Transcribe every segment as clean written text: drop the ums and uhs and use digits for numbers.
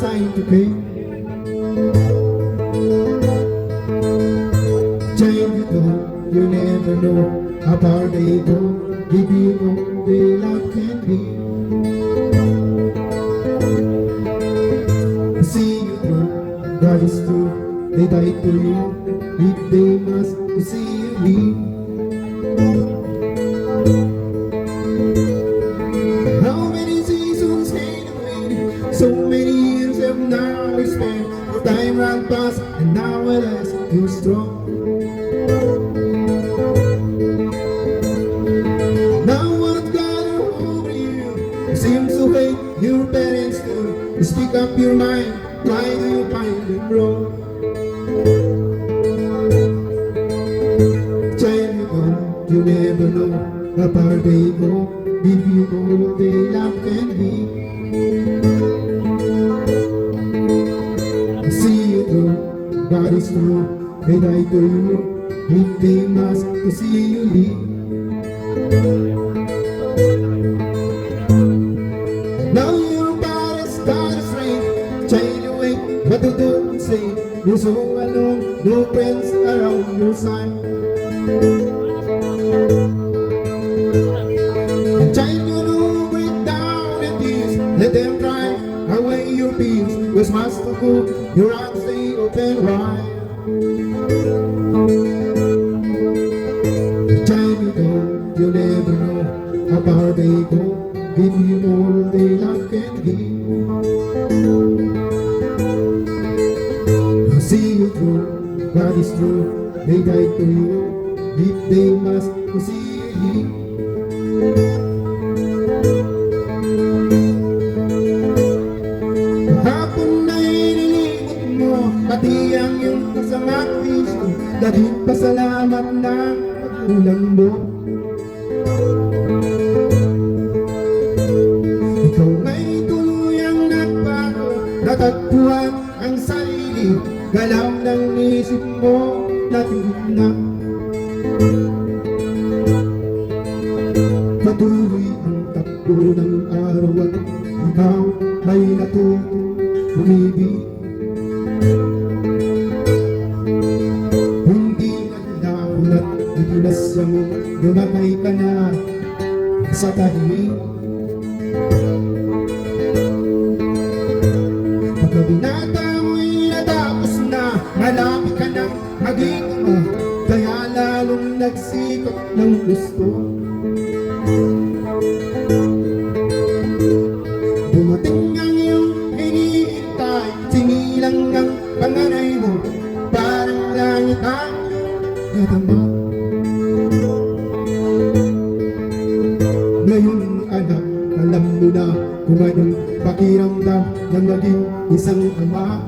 sign to pay. Child, you never know how far they go. Give you all the love can be. See you through, God is true. They died for you, if they must see you leave. How many seasons came and went, so many years have now we spent. For time ran past, and now at last you're strong. Now what God over you seems to hate your parents too. You speak up your mind, why do you find it wrong? Child, you never know how far they go. Give you all the love can be. See you through, God is true. They die for you, if they must to see you leave. Now your body's got a strength. Child, you wait, what to do and say. You're so alone, no friends around your side. Child, you know, break down in tears. Let them drive away your fears. Where's Master Cook? Your arms stay open wide. Child, you never know how far they go. Give you all the love can give. See you through, God is true. They died for you, if they must see you. Kahapon na'y nilibot mo, pati ang iyong kasamang piso. Dahil pasalamat na pagkulang mo. Ikaw nga'y tuluyang nagbago, natagpuan ang sarili. Galaw ng isip mo, natigil na. Patuloy ang takbo ng araw at ikaw ay natuto umibig. Hindi naglaon at itinasya mo, lumagay ka na sa tahimik. Pagkabinata mo'y natapos na, malapit ka nang maging ama, kaya lalong nagsikap ng gusto. Dumating ang iyong hinihintay, sinilang ang panganay mo, parang langit ang natama. Ngayon anak, alam mo na kung anong pakiramdam ng maging isang ama.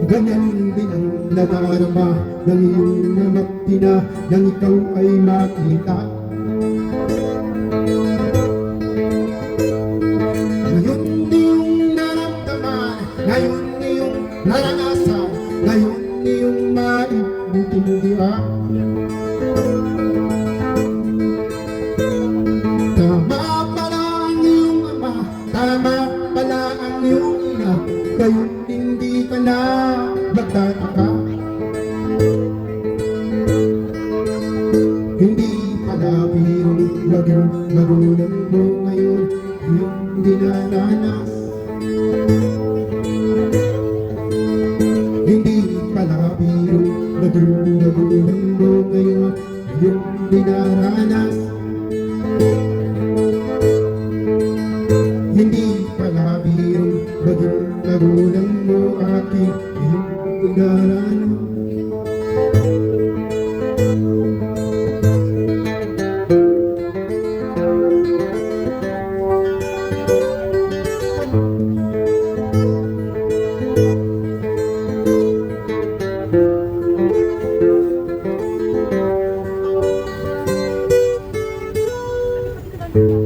Ganyan din ang nadarama ng iyong namaktina nang ikaw ay makita. Ngayon iyong naramdaman, ngayon iyong naranasan, ngayon iyong maintindihan. Tama pala ang iyong ama, tama pala ang iyong ina, ngayon hindi ka na magtataka. Hindi pala birong maging magulang mo ngayon iyong dinaranas. Hindi pala birong maging magulang mo ngayon iyong dinaranas. Hindi pala birong maging magulang mo aking iyong dinaranas. Thank you.